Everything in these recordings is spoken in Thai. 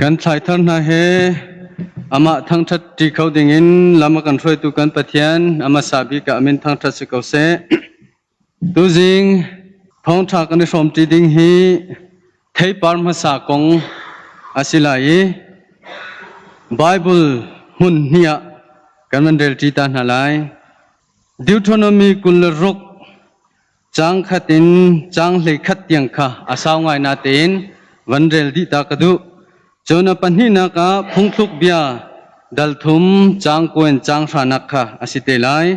กันสายท่านนาเฮอามาทั้งทัดที่เขาดิ่งินลำกันช่วยตุกันปะเทียนอามาสาบิกะมินทั้งทัดสิเขาเสตุจิงท้องทักกันในสมจีดิ่งฮีเทปาร์มาสากงอาศิลายไบเบิลหุ่นเนียกันมันเดลจีตานาไลดิวทอนมีกุลรุกจางขัดินจางเลยขัดยังค่ะอาสาวไงนาเตนวันเดลดีตากระดูจนปัญหนักพงทุกเบียดัลทุมจางกวนจางสานักค่ะอาศิเตลัย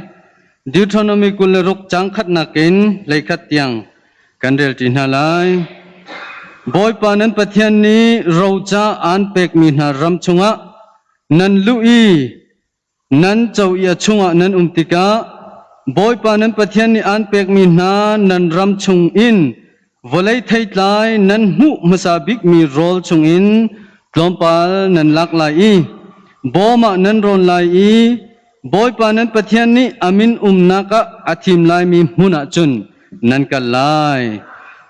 ดิวทอนมีกุลรุกจางขัดนักินเลยขัดยังกันเดลจีนาไลบอยปานันปัทยันนี้เราจะอ่านเป็กมีนารำชงะนันลุยนันเจ้าอยชงะนันติกาบอยปานันปัทยันนี้อ่านเป็กมีนานันรำชงอินวลัยไทยไลนันหุมาซาบิกมีโรลชงอินกลอมปาลนันลักไลบอมานันโรนไลบอยปานันปัทยันนี้อามินนักอาทิมไลมีมุนาจุนนันกัลไล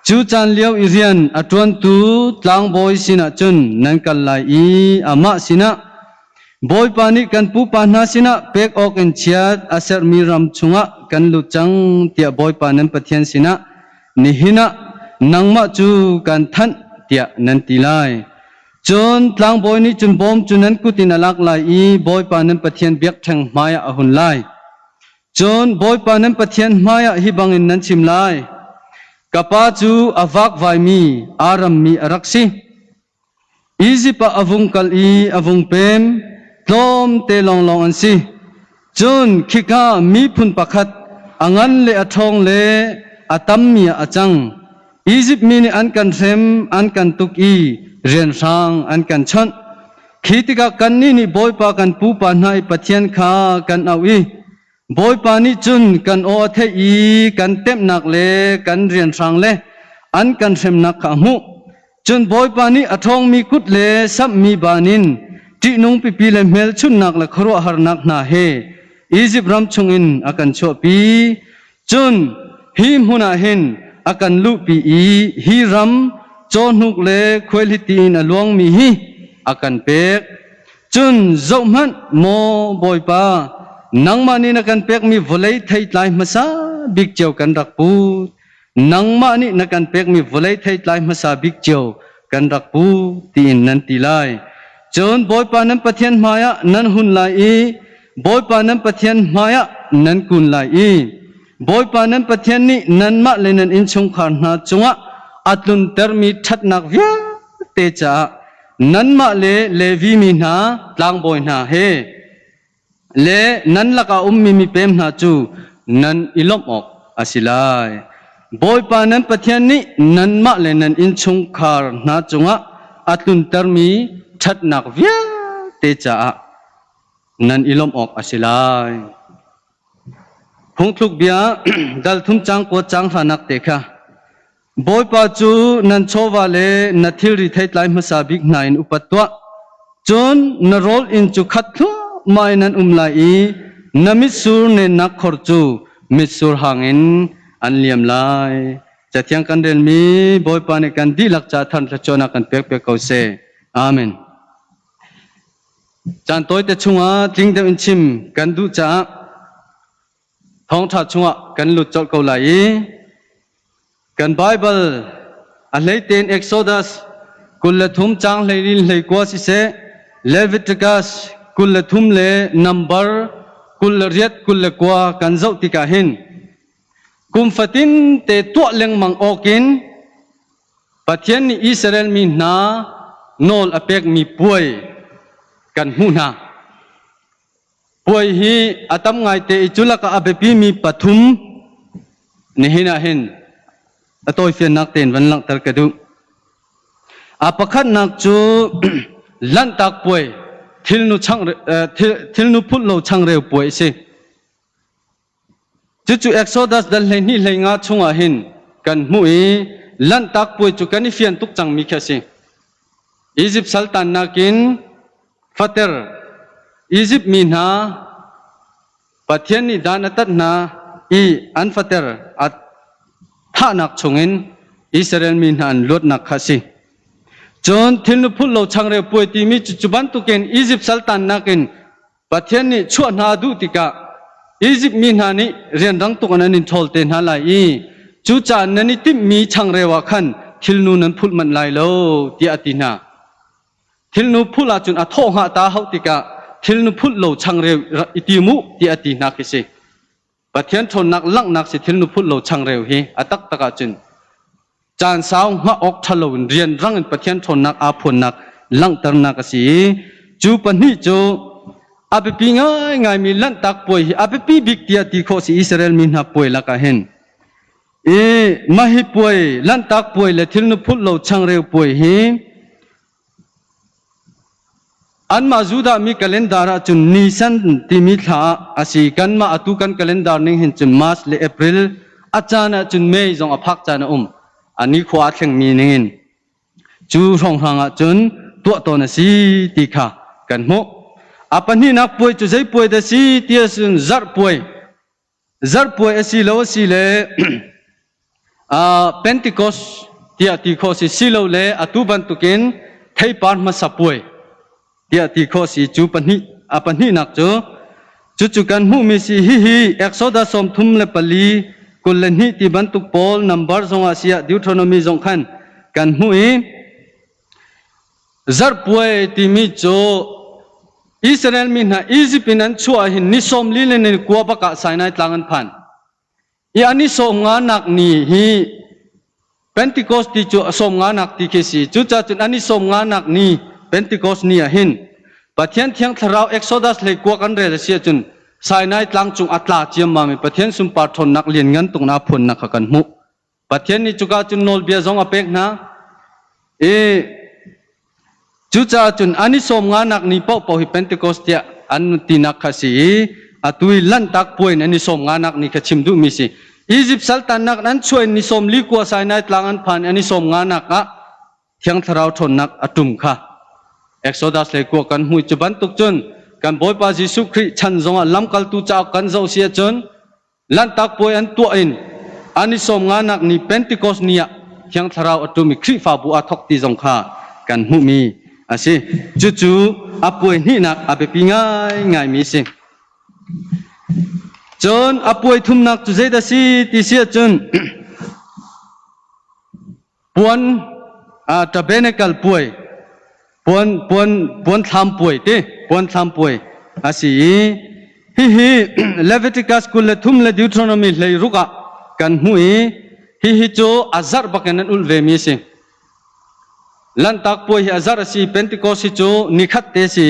จูจันเลี้ยวอิเรียนอัตวันตูตลางบอยสินะจุนนันกัลไลอามาสินะบอยปานิกันปูปานาสินะเป็กออกเอ็นเชียดอาเซอร์มีรำชงะกันลุจังเตียบอยปานันปะเทียนสินะนิหินะนังมาจูกันทันเตียนันติไลจนตลางบอยนี้จุนบอมจุนันกุตินาลักไลบอยปานันปะเทียนเบียกแทงมายาอหุนไลจนบอยปานันปะเทียนมายาฮิบังอินนันชิมไลกปาจูอวักไวมีอารัมมีอรักซีอีจิปะอวุงกัลอวุงเปมตอมเตลองลองอันซีจนขิกามีพุนปักขัดอังันเลอทองเลอตัมมีอาจังอีจิปมีนอันกันเซมอันกันตุกีเรียนสางอันกันชันขีติกากันนี่บอยปากันปูปานให้ปะเทียนขากันเอาบอยปานิจุนกันโอเทอีกันเต็มนักเลกันเรียนสังเลอันกันเซมนักขามุจุนบอยปานิอทองมีกุดเลซับมีบานินจีนุงปิปีเลเมลชุนนักเลครัวหารนักนาเฮอียิปต์รำชงอินอากันโชปีจุนฮิมหุนาเฮนอากันลุปีฮีรัมจอนุกเลควลิตีนอลวงมีฮีอากันเป็กจุนเจ้ามันโมบอยปานังมานี่นักการเป็กมีวลัยไทยไลมาซาบิกเจ้ากันรักปูนังมานี่นักการเป็กมีวลัยไทยไลมาซาบิกเจ้ากันรักปูตีนนันตีไลจนบอยปานันปะเทียนมายะนันหุนไลบอยปานันปะเทียนมายะนันกุนไลบอยปานันปะเทียนนี่นันมาเลนันอินชงขานนาจงะอัตลุนเตอร์มีทัดนักวิเตจานันมาเลวีมีนาลางบอยนาเฮเลนันลักอุมมีเปมนาจูนันอิลอมออกอาศิลายบอยปานันปะเทียนนี้นันมาเลนันอินชงคาร์นาจงะอัตุนเตอร์มีชัดนักวิเตจานันอิลอมออกอาศิลายพงทุกเบียดัลทุมจังกวจังรานักเตค่ะบอยปาจูนันโชวาเลนัทธิริเทตไลมาซาบิกนายอุปตัวจนนรอลอินจุขัดทัวไม่นันไลนามิสูรเนนักขรจูมิสูรหางอินอันเลียมไลจะเที่ยงกันเดลมีบอยปานิกันดีลักจาทันจะจนักันเปียกเปียกเขาเซอาเมนจันตัวเตชงอาทิ้งเดวินชิมกันดูจ้าท้องทัดชงอากันหลุดจอดเขาไหลกันไบเบิลอะไรเต็นเอ็กโซดัสกุลทุ่มจางเลยลินเลยกว่าสิเซเลวิติกัสกุลทุ่มเลนัมเบอร์กุลเรียดกุลกว่ากันเจ้าติกาหินกุมฟัตินเตตัวเล็งมังออกินปัจเจนอิสราเอลมีนาโนลอเปกมีป่วยกันหูนาป่วยฮีอาตมไงเตอิจุลกะอเบปีมีปฐุมนี่หินาหินอตัวเฟียนนักเต้นวันหลังตะกระดูอาปะขัดนักจูลันตักป่วยทิลนุพุทโลช่างเร็วป่วยสิจู่ๆเอ็กโซดัสดันเลยนี่เลยงาชงอาหินกันมุยลันตักป่วยจุกันนี่เฟียนตุกจังมีแค่สิอียิปต์สัลตันนักินฟัตเตอร์อียิปต์มีนาปัจเจนี่ดานตัดนาอันฟัตเตอร์ถ้านักชงอินอิสราเอลมีนานลดนักขัสิ จนทิลนุพุทธเราช่างเร็วป่วยตีมีจุบันตุเกนอียิปต์สัลตันนักินประเทศนี้ชั่วนาดูติกะอียิปต์มีนานี้เรียนรังตุกันนินทอลเตนฮาลายจูจานนันติมีช่างเร็วขันทิลนูนั้นพุทธมันไลโลที่อตินาทิลนูพุทธละจุนอโทหะตาเฮาติกะทิลนุพุทธเราช่างเร็วอิติมุที่อตินาคิสิประเทศทนนักลังนักสิทิลนุพุทธเราช่างเร็วฮีอตักตะกะจุนจานสาวงะออกทะลวนเรียนรังประเทศทนนักอาพนนักลังตรนักสิจูปนิจูอาเปปีง่ายง่ายมีลันตักป่วยอาเปปีบิกเตียตีโคสิอิสราเอลมินหาป่วยละกะเห็นมาฮิป่วยลันตักป่วยและทิลนุพุทธเราช่างเร็วป่วยฮีอันมาจูดามีคัลเลนดาร์จุนนิสันติมิธาอาศัยกันมาอตุกันคัลเลนดาร์นึงเห็นจุนมาร์ชและเอพริลอาจารย์จุนเมย์จงอภักจานอันนี้ขวาเข่งมีนึงจูรองหางจุนตัวตนสีติขากันโมอาปันนี้นักป่วยจุใจป่วยแต่สีเตียสุนจัดป่วยสีเลวสีเลเพนติคอสเตียติคอสีเลวเลอตุบันตุกินไทยปานมาสับป่วยเตียติคอสีจูปันนี้อาปันนี้นักจูกันหูมีสีฮีเอ็กโซดาสมทุมเลปลีกุลนิติบันตุปอลนัมเบอร์จงอาเซียดิวทรอนมีจงขันกันหูจัดป่วยที่มีโจอิสราเอลมีนะอียิปต์นั้นชัวหินนิสมลีเลนกัวปะกะไซนัยตลังพันอีอันนี้สมงานักนี่ฮีเพนติโคสติจูสมงานักที่เคสีจูจ่าจุนอันนี้สมงานักนี่เพนติโคสนี่หินปัจเจียนเทียงทราวเอ็กโซดัสเลยกัวกันเรลเสียจุนไซนัยตลังจุงอัตลาเจียมมามีปัจเจียนสุมปาร์ทนนักเรียนเงินตรงนาพลนักกันมุปัจเจียนนี้จุกาจุนโนลเบียจงอเปกนะจูจ่าจุนอันนี้สมงานักนี่ปอหิเพนติโคสเตียอันตินักขสีอตุยลันตักป่วยอันนี้สมงานักนี่ขชิมดูมิสิอียิปต์สัลตันนักนั้นช่วยนิสมลีกัวไซนัยตลังอันพันอันนี้สมงานักเทียงทราวทนนักอตุมค่ะเอ็กโซดัสเลยกัวกันหุยจุบันตุกจนกันบอยปาจิสุคริชันจงลำกัลตูจ้ากันเจ้าเสียจนลันตักป่วยอันตัวอันนี้สมงานักนี่เพนติโคสเนี่ยเทียงทราวอตุมิคริฟาบัวทอกตีจงค่ะกันหุมีอาศัยจู่ๆอาป่วยนี่นักอาเปปีง่ายมีสิ่งจนอาป่วยทุ่มนักจุดเสียดสีที่เสียจนปวนตะเบนกัลป่วยปวนทำป่วยเต้ปวนทำป่วยอาศัยฮีเลวิติกัสกุลเลทุ่มเลดิวทรอนมีเลยรุกะกันหุยฮีโจอาซาร์บักนันอุลเวมีสิ่งลันตักป่วยอาซาร์สีเพนติโคสิโจนิขัดเตสี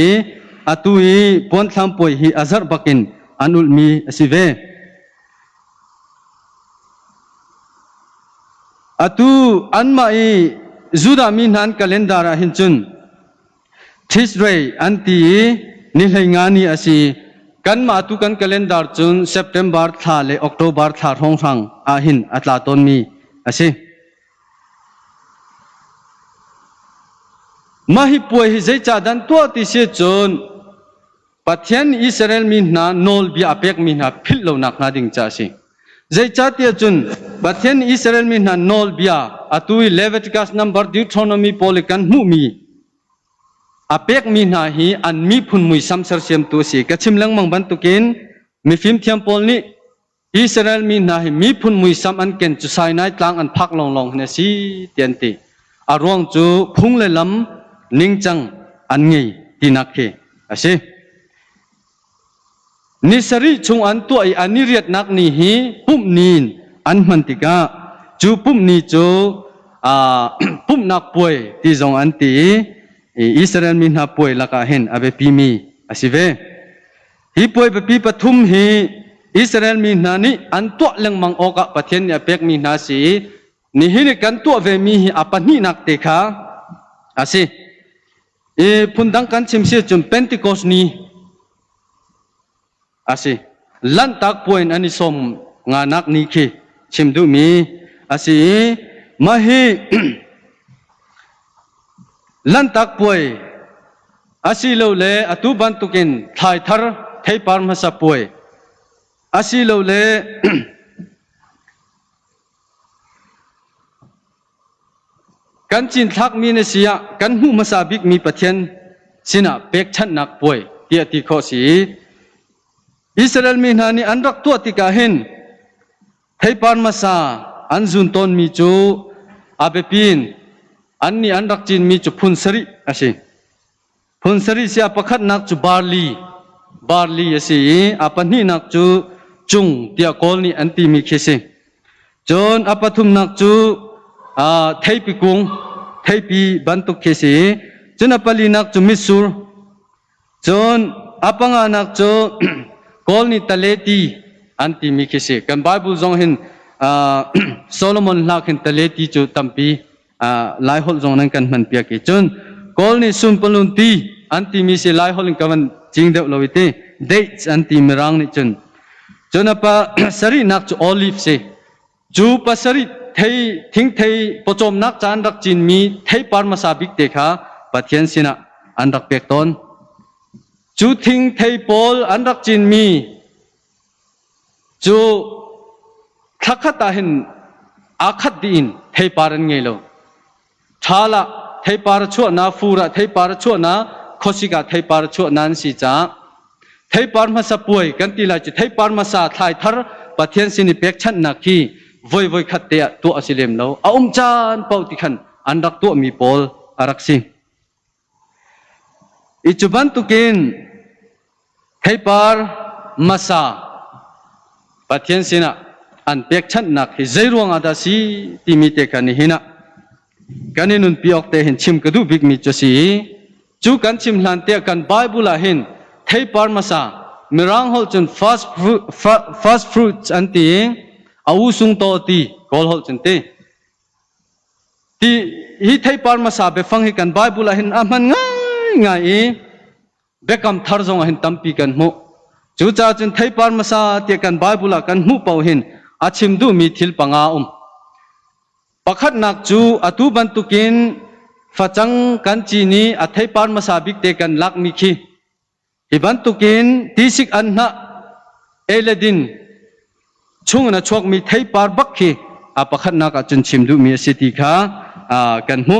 อตุยปวนทำป่วยฮีอาซาร์บักินอันุลมีสิเวอตุอันมาจูดามีนันคัลเลนดาร์หินจุนทิสเรย์อันตีนิลงานีอาศัยกันมาตุกันคัลเลนดาร์จุนเซปเทมเบอร์ท่าเลออกโตเบอร์ท่าท่องฟังอาหินอัตลาตนมีอาศัยมาฮิป่วยฮิเจจ่าดันตัวที่เสียจนปัจเจียนอิสราเอลมีนาโนลบีอาเปกมีนาพิลโลนักนาดิ่งจ่าสิเจจ่าที่จนปัจเจียนอิสราเอลมีนาโนลบีอาอตุยเลเวติกัสนัมเบอร์ดิวทรอนมีโพลิกันมุมีอาเปกมีนาฮีอันมีพุนมุยซัมเซอร์เซียมตัวสิกระชิมลังมังบันตุกินมีฟิมเทียมโพลนี้อิสราเอลมีนาฮีมีพุนมุยซัมอันเกนจุไซนัยตลังอันพักลองเนสีเตียนตีอารวงจูพุงเลลำนิ่งจังอันงี้ที่นักเขอาศัยนิสริชงอันตัวอันนี้เรียดนักนี่ฮีปุ่มนีนอันมันติกาจูปุ่มนี้จูปุ่มนักป่วยที่จงอันตีอิสราเอลมีนักป่วยละกาเห็นอาเบปีมีอาศิเวฮีป่วยเบปีปฐุมฮีอิสราเอลมีนานี่อันตัวเรื่องมังโอกะประเทศเนี่ยเป็กมีนาสีนี่ฮีนี่กันตัวเวมีฮีอาปนี่นักเตคะอาศิพุนดังกันชิมเสียจุนเพนติโคสนี้อาศัยลันตักป่วยอันนี้สมงานักนี้คือชิมดูมีอาศัยมาฮีลันตักป่วยอาศัยเราเลยอตุบันตุกินไทยทาร์ไทยปาร์มาสป่วยอาศัยเราเลย กันจินทักมีเนเสียกันหูมาซาบิกมีปะเทียนสินะเป็กชันนักป่วยเตียติข้อสีอิสราเอลมีนานี่อันรักตัวติกาเห็นไทยปานมาซาอันจุนตนมีจูอาเบปินอันนี้อันรักจินมีจูพุนสริอาศัยพุนสริเสียประคัดนักจูบาร์ลีอาศัยอาปนี่นักจูจุงเตียกอลนี่อันตีมีเคสิจนอาปทุมนักจูไทยปีกุงไทยปีบันตุเคสีจนอาปลีนักจูมิสูรจนอาปังานักจูกอลนี่ทะเลตีอันตีมีเคสีกันไบเบิลจงเห็นโซโลมอนลักเห็นทะเลตีจูตัมปีไลฮอลจงนั้นกันมันเปียกจนกอลนี่ซุนปลุนตีอันตีมีเสียไลฮอลกันมันจริงเดียวเราวิธีเดทอันตีมีรังนี่จนอาปะสรีนักจูโอลิฟเซจูปัสริไทยทิ้งไทยปจมนักจานรักจินมีไทยปาร์มาซาบิกเตคะปะเทียนสินะอันรักเปียกตนจูทิ้งไทยปอลอันรักจินมีจูทักขัดตาเห็นอาคัดดีนไทยปารันไงโลชาละไทยปาร์ชั่วนาฟูระไทยปาร์ชั่วนาโคสิกาไทยปาร์ชั่วนันสิจ้าไทยปาร์มาซาป่วยกันตีลาจิไทยปาร์มาซาไทยทาร์ปะเทียนสินิเปียกชันนักขี้voi khat te tu asilem lo aum chan pau ti khan andak tu mi pol araksi ichuban tukin thaipar masa pathian sina an pek chan nak hi zairuang ada si timi te khani hina kaninun piok te hin chim kadu big mi chosi chu kan chim hlan te kan bible a hin thaipar masa mirang hol chun first fruits anti awu sung to ti kol hol chente ti hi thai par ma sa be fang hi kan bible a hin aman ngai bekam thar jong a hin tampi kan mu chu cha chun thai par ma sa te kan bible a kan mu pau hin achim du mi thil panga pakhat nak chu atu ban tukin fachang kan chi ni a thai par ma sa bik te kan lak mi khi hi ban tukin tisik an na eledin chung na chok mi thai par bak khi a pakhat na ka chun chim du mi city kha kan mu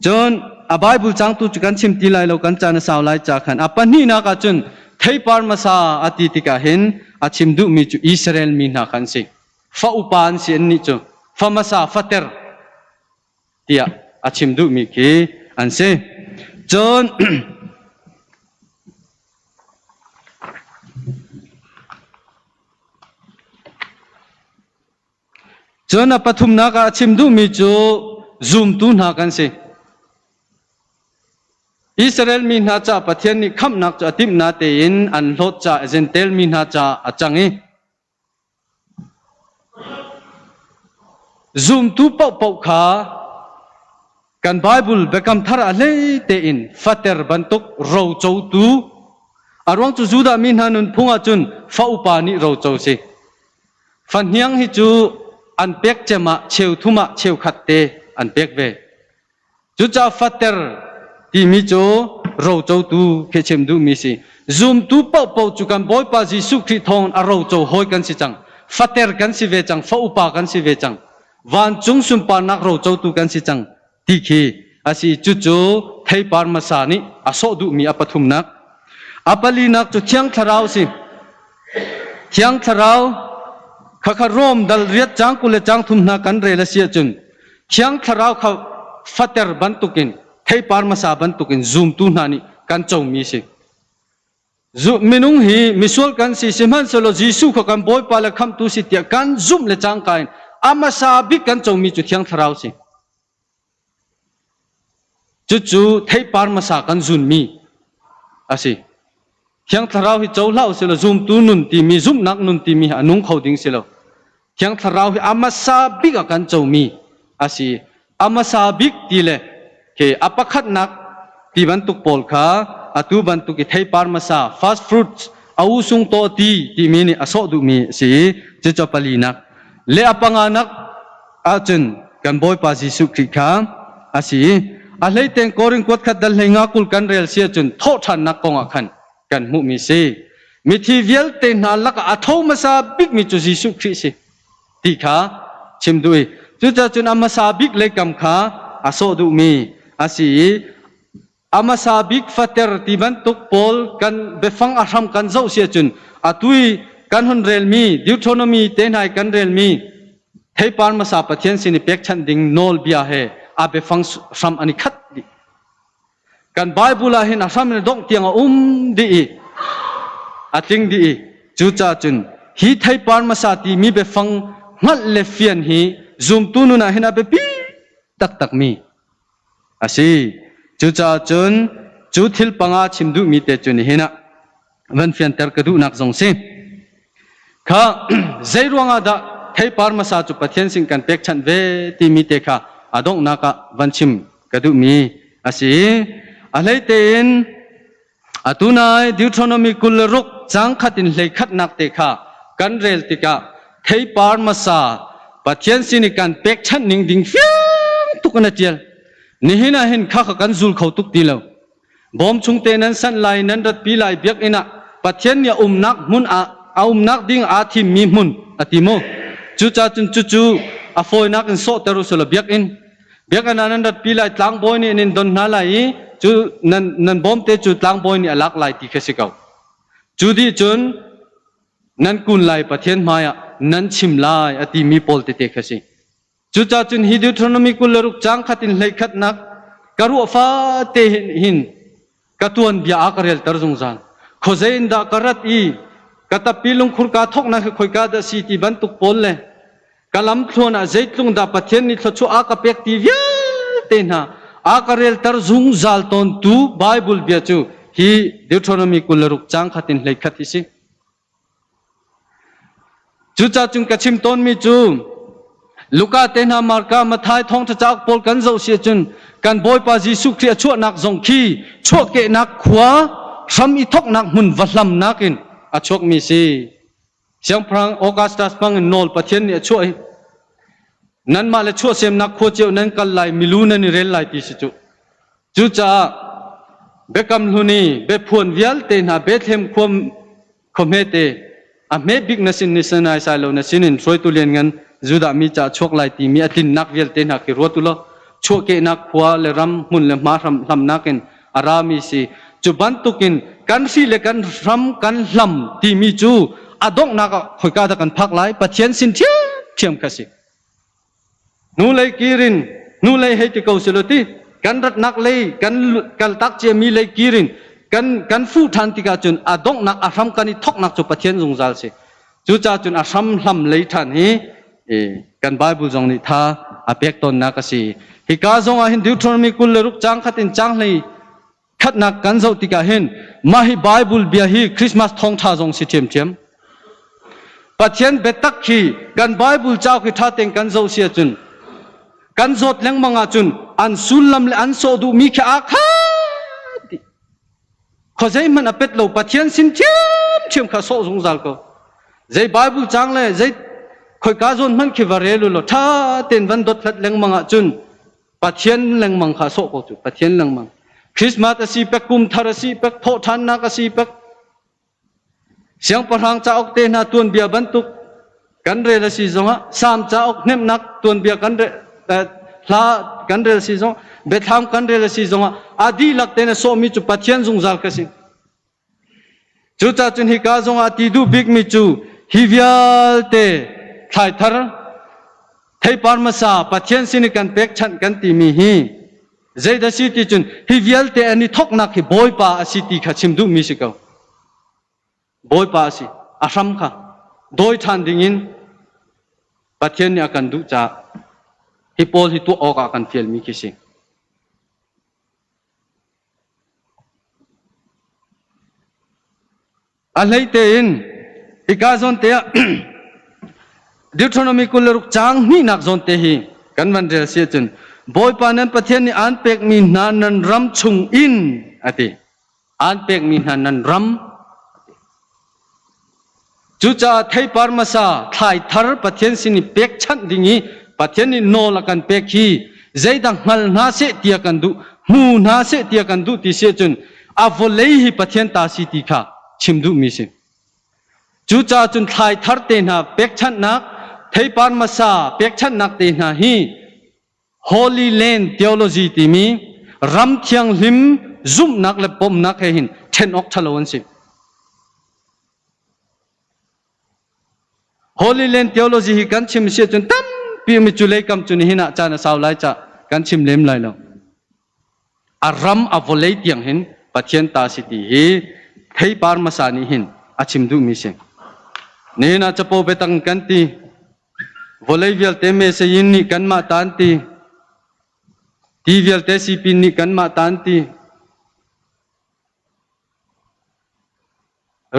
chon a bible chang tu kan chim ti lai lo kan cha na saw lai cha khan a pani na ka chun thai par ma sa ati ti ka hin a chim du mi chu israel mi na khan se fa upan si an ni chu fa ma sa fater tia a chim du mi ki an se chon chon a pathum na ka chim du mi chu zoom tu na kan se israel mi na cha pathian ni kham nak cha tim na te in an lot cha gentle mi na cha achangi zoom tu pau pau kha kan bible bekam thar a le te in fater bantuk ro chou tu arwang chu juda mi na nun phunga chun fa upa ni ro chou se fan hiang hi chu an pek chema cheu thuma cheu khatte an pek ve chu cha fater ti mi cho ro chou tu khe chem du mi si zoom tu pau pau chu kan boy pa jisu khri thong a ro chou hoi kan si chang fater kan si ve chang fa upa kan si ve chang van chung sum pa nak ro chou tu kan si chang ti khi asi chu chu thai par ma sa ni a so du mi apathum nak apali nak chu thiang tharau si thiang tharau khakha rom dal riat chang kule chang thum na kan re la sia chun thiang tharau kha fater bantukin thai par ma sa bantukin zoom tu na ni kan chau mi si zu minung hi misol kan si simhan solo jisu kha kan boy pa la kham tu si tia kan zoom le chang kain ama sa bi kan chau mi chu thiang tharau si chu chu thai par ma sa kan zun mi asi thiang tharau hi chau lau selo zoom tu nun ti mi zoom nak nun ti mi anung khau ding selo thiang tharau hi ama sa bi ka kan chau mi asi ama sa bik ti le ke apakhat nak ti ban tuk pol kha atu ban tuk ki thai par ma sa fast fruits au sung to ti mi ni aso du mi si che chapali nak le apanga nak a chen kan boy pa jisu khri kha asi a lei teng koring kwat khat dal lenga kul kan rel sia chun tho than nak konga khan kan mu mi se mi thi vial te na lak a tho ma sa big mi chu jisu khri si ti kha chim dui chu cha chun ama sa big le kam kha อาโซดูมีอาศีอามาซาบิกฟัตเตอร์ที่บันทุกโพลกันเบฟังอาธรรมกันเจ้าเสียจุนอาตุยกันฮุนเรลมีดิวโทนมีเตนไฮกันเรลมีเฮปาร์มาซาปะเทียนสินิเป็กชันดิงโนลบิอาเฮอาเบฟังซัมอันิขัดดิกันไบเบิลาเห็นอาซัมเนี่ยดงเตียงดีอาทิงดีจูจ่าจุนฮีไทปาร์มาซาตีมีเบฟังงัดเลฟียนฮีซูมตูนุนะเห็นอาเบปีตักมีอาศีจูจ่าจุนจูทิลปังอาชิมดูมีเตจุนเห็นอะวันฟียนเตอร์กระดูนักสงสิข้าใจรวงอาดาไทปาร์มาซาจุปะเทียนสิงกันเป็กชันเวตีมีเตค่ะอาดงนักวันชิมกระดูมีอาศีอะไรเต็นอาตุนายดิวทรอนมีกุลรุกจังขัดอินเลยขัดนักเตค่ะกันเรลติกะไทปาร์มาซาปะเทียนสินิกันเป็กชันนิ่งดิ่งฟิวตุกันเจียลนี่เห็นเห็นข้ากันจุลเขาตุกตีแล้วบอมชุงเตนันสันไลนันรัดปีไลเบียกอินะปะเทียนเนี่ยนักมุนอานักดิ่งอาทิมีมุนอาทิโมจูจ่าจูอาฟอยนักอินโซเตรุสลเบียกอินเบียกนันรัดปีไลตลังบอยนี่นินดอนนาไลจูนันบอมเตจูตลังบอยนี่ลักไลติเคสิกาวจูดีจุนนันกุนไลปะเทียนมายนันชิมไลอาทิมีปอลเตเคสิจูจ่าจุนฮิดิวทรอนมีกุลรุกจังขัดอินเลยขัดนักกรุฟ้าเตหินกระตวนเบียอากาเรลตรจงจานขอเจนดากรัตอีกระตับปีลุงขุนกาทกนักขอยกาดสีตีบันตุกปอลเลยกะลำทวนอาเจตุงดาปะเทียนนี่ทศอากาเปียกตีเวียเตนะอากาเรลตรจงจานตอนตูไบเบิลเบียจูฮีดิวทรอนมีกุลรุกจังขัดอินเลยขัดที่สิจูจ่าจุนกระชิมต้นมีจูลูกาเตนามาร์กามาทายทองจะจากปอลกันเจ้าเสียจนกันบอยปาจิสุครีชั่วนักจงคีชั่วเกนักขวาซ้ำอีทกนักมุนวัดลำนักินอาชกมีสิเสียงพรังออกัสตัสพังโนลปะเทียนเนี่ยช่วยนั้นมาเลยชั่วเสียมนักโคเจียวนั้นกันไลมิลูนันเรลไลปีสิจูจ่าเบกัมลุนีเบพวนวิลเตนาเบเทมควมคอมเฮเตอเมบิกนัสินนิสนายไซโลนัสินินช่วยตุเลียนกันจุดามีจ่าชกไลตีมีอธินนักวิลเตนักรัวตุลชั่วเกนักขวาเลรำมุนเลมาลำนักินอารามีสิจุบันตุกินกันสีเลกันรำกันลำที่มีจูอดงนักหอยกาตะกันพักไลปะเทียนสินเทียมkasiนูเลยกีรินนูเลยให้ติเกาสิโลตีกันรัดนักเลยกันตักเจมีเลยกีรินกันฟูทันติกาจุนอดงนักอารมกันนี่ทกนักจุปะเทียนจงจาลสิจูจ่าจุนอารมลำเลยทันฮีกันไบเบิลจงนี่ท่าอเปียกตนนักสิฮิกาจงอาหินดิวทรอนมีกุลรุกจังขัดอินจังเลยขัดนักกันเจ้าติกาเห็นมาฮิไบเบิลเบียฮีคริสต์มาสทองท่าจงสิเทียมปะเทียนเบตักขีกันไบเบิลเจ้าคือท่าเต็งกันเจ้าเสียจุนกันโจดเลี้ยงมังอาจุนอันสุลลัมเลอันโซดูมีแค่อาคาดิขอใจมันอเป็ดเราปะเทียนสินเทียมข้าโซจงจาลก็ใจไบเบิลจังเลยใจคอยกาจนมันคิดว่าเรลุโลท่าเต็นวันดดลัดเลี้ยงมังอาจุนปะเทียนเลี้ยงมังข้าโซก็จุปะเทียนเลี้ยงมังคริสต์มาสสีเป็กกุมทารสีเป็กโพทันนักสีเป็กเสียงประหังจะออกเตนาตัวนเบียบันตุกกันเรลสีจงฮะสามจะออกเนมนักตัวนเบียกันเรลากันเรลสีจงเบทามกันเรลสีจงฮะอาดีลักเตนโซมิจูปะเทียนจงจาลกสิจูจ่าจุนฮิกาจงอาติดูบิกมิจูฮิวิอัลเตไททาร์ไทปาร์มาซาปะเทียนสินิกันเป็กชันกันตีมีฮีใจเดสิติจุนฮิวิอัลเตอันนี้ทกนักฮิบอยปาอสิติขัดชิมดูมิสิกาวบอยปาสิอารัมค่ะโดยทันดิ่งินปะเทียนเนี่ยกันดูจ่าฮิปโปฮิตัวออกกันเฟียลมีคิสิอะไรเตอินอีกาจนเตะดิวทรอนมีกุลรุกจางนี่นักจนเตหีกันวันเดียเสียจนบอยปานันปะเทียนนี่อันเป็กมีนานันรำชุงอินอติอันเป็กมีนานันรำจูจ่าไทยปาร์มาซาไทยทาร์ปะเทียนสินิเป็กชันดิ่งีปะเทียนนี่โนละกันเป็กฮีใจดังหัลนาเสตียกันดูมูนาเสตียกันดูที่เสียจนอาวเลยฮีปะเทียนตาสิติค่ะชิมดูมิสิจูจ่าจุนไทยทาร์เตนะเป็กชันนักไทยปาร์มาซาเป็กชันนักเตนะฮี Holy Land Theology ที่มีรำเทียงหิมซุ่มนักและปมนักให้เห็นเช่นออกทะลวันสิ Holy Land Theology ที่กันชิมเสียจนตั้มปีมิจุเลกำจุนหินะจานะสาวไลจะกันชิมเล่มไลแล้วอารมณ์อวเลเตียงเห็นปัจเจนตาสิติเฮเทปาร์มาสานิเห็นอาชิมดูมิเสงนี่น่าจะพบไปตั้งกันตีวเลเวลเตเมเซยินนี่กันมาตันตีทีเวลเตซีปินนี่กันมาตันตี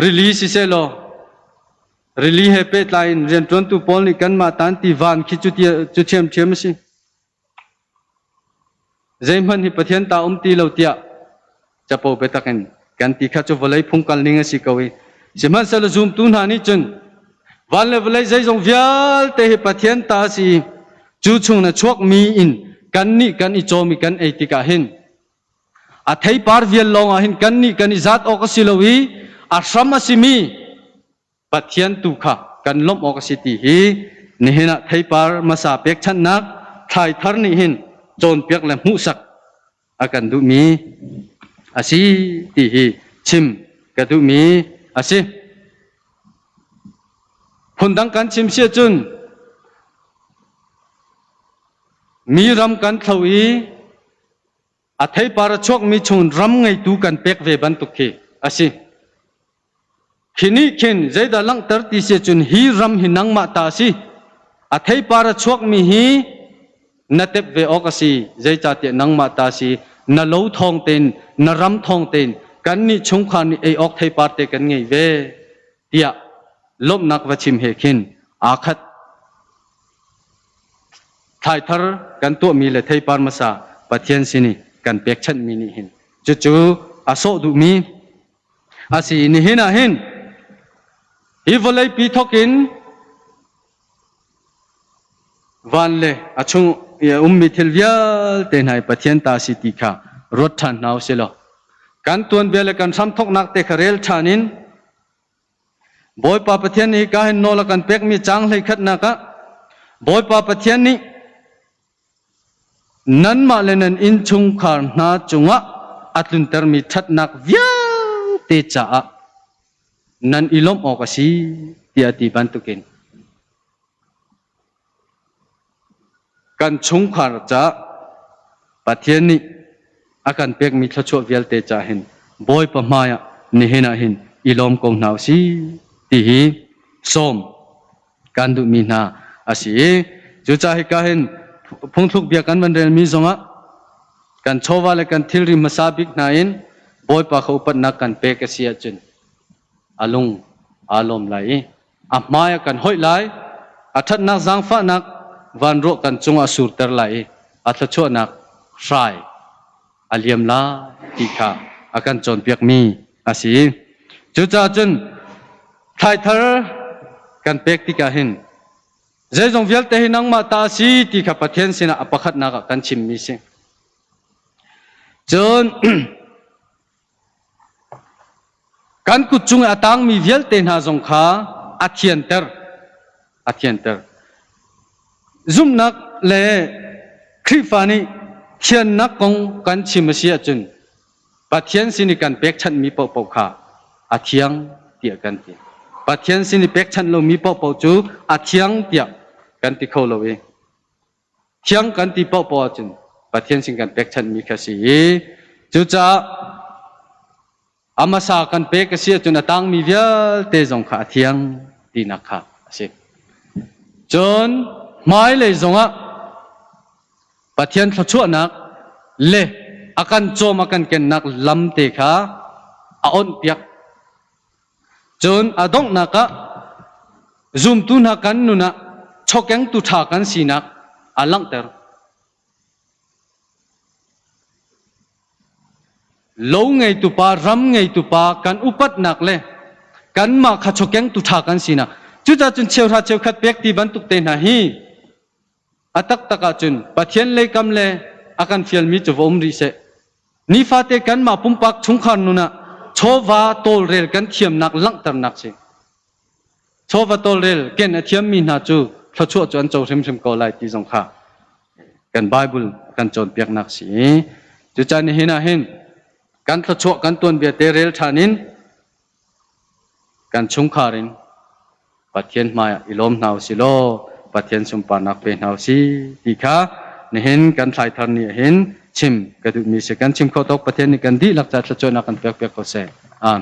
รีลีสิเซโลรีลีเฮเปตไลน์เรียนจนตุปอลนี่กันมาตันตีวันคิดจุดเทียมสิใจมันที่ประเทศตาตีเราเตียจะพบไปตั้งกันตีข้าจะวเลยพุ่งกันลิงสิกวีจะมันสารจุ่มตุนหานี่จนวันเลวเลยใจทรงวิลเตหิประเทศตาสิจู่ชงนะชวกมีอินกันนี่กันอีโจมีกันไอติกาหินอาทัยปาร์วิลลองอาหินกันนี่กันอีจัดออกสิลวีอาสมาสิมีประเทศตุข้ากันล้มออกสิติฮีนี่เห็นอาทัยปาร์มาสาเปียกชันนักไทยทาร์นี่เห็นโจนเปียกและมุสักอากันดูมีอาศิติฮีชิมกันดูมีอาศิผลดังกันชิมเสียจนมีรำกันทวีอาทัยปาร์ชกมีชนรำไงดูกันเปียกเวบันตุกเคอาศิขินีเข็นใจดาลังตรติเสียจนฮีรำหินังมาตาสิอาทัยปาร์ชกมีฮีนัดเตบเวออกสิใจจัดเตนังมาตาสินาโลทองเต็นนารำทองเต็นกันนี่ชงขานี่ไอออกไทยปาร์เตกันไงเวเดียลบนักวชิมเฮขินอาคัดไทยทาร์กันตัวมีเลยไทยปาร์มาสาปะเทียนสินีกันเปียกชันมีนี่เห็นจู่อาโซดูมีอาศินี่เห็นเห็นฮิวเลยปีทอกินวันเลยอาชงมิทิลวิลเตนให้ปะเทียนตาสิติขารถทันนาวเสลกันตัวเบลกันซ้ำทกนักเตคเรลชานินบอยปาปะเทียนนี้ก็เห็นโนลกันเป็กมีจังเลยขัดนักะบอยปาปะเทียนนี้นั้นมาเลนันอินชงขารนาจงวะอัตลุนเตอร์มีชัดนักวิลเตจ่านั้นอิลมออกสิที่อธิบันตุกินกันชงขารจะปะเทียนนี้อาการเป็กมีทัชววิลเตจ่าเห็นบอยปะมายะนี่เห็นเห็นอิลมกงนาวสิที่ฮีส้มกันดูมีนาอาศัยจุดใจก็เห็นพงทุกเบียกันมันเรียนมีสงะกันโชว์ว่าเลยกันทิลริมาซาบิกนายนบอยปะเขาอุปนักกันเปกเสียจนอารมณ์ไหลอามาอยกันห้อยไหลอาทัดนักสังฟ้านักวันโรกันจงอาสุรเตอร์ไหลอาทัดชั่วนักใช่อาเลียมลาติกาอากันจนเปียกมีอาศัยจุดใจจนไทยทาร์กันเป็กติกาเห็นใจจงเวลเตหินังมาตาสีติกาปะเทียนสินะอปะขัดนักกันชิมมิสิจนกันกุจุงอาตังมีเวลเตนหาจงขาอาเทียนเตอร์ซุ่มนักเล่คลิฟานีเทียนนักกงกันชิมเสียจนปะเทียนสินิกันเป็กชันมีปอกขาอาเทียงเตียกันเตียปะเทียนสินิเป็กชันเรามีปอกจูอาเทียงเตียกันติเขาเราเองเทียงกันติปอกจนปะเทียนสิกันเป็กชันมีแค่สิจูจ้าอามาสากันเป็กเสียจนตั้งมีเวลเตจงขาเทียงตีนักขาสิจนไม่เลยจงอ่ะปะเทียนทัชวนักเล่อากันโจมอากันเกนนักลำเตขาอ่อนเปียกจนอดงนักซุ่มตุนักกันนุนะชกยังตุทากันสีนักอลังเตอร์โลไงตุปารำไงตุปากันอุปัตนักเล่กันมาขชกยังตุทากันสีนักจุดจนเชียวราเชียวขัดเปียกตีบันตุกเตนหีอัตักตะกาจุนปะเทียนเลยกำเล่อากันฟิลมีจุวอมริเซนิฟาเตกันมาปุ่มปักชุงขันนุนะโชวาโตเรลกันเทียมนักลังเตอร์นักสิโชวาโตเรลเกนเทียมมีนาจูพระชั่วจวนโจริมก็ไล่ตีสงขา กันไบเบิลกันจนเปียกนักสีจุจานี่เห็นเห็นกันทะชวกันตัวเบียเตเรลชานินกันชุมขารินปัจเจียนมาอิลมนาวสิโลปัจเจียนสุมปานักเป็นนาวสีที่ข้านี่เห็นกันไทยทานนี่เห็นชิมกระดูกมีเสกันชิมเข้าตกประเทศนี้กันดีหลักจากจะจนนักกันเปียกเปียกเขาเสอาเมน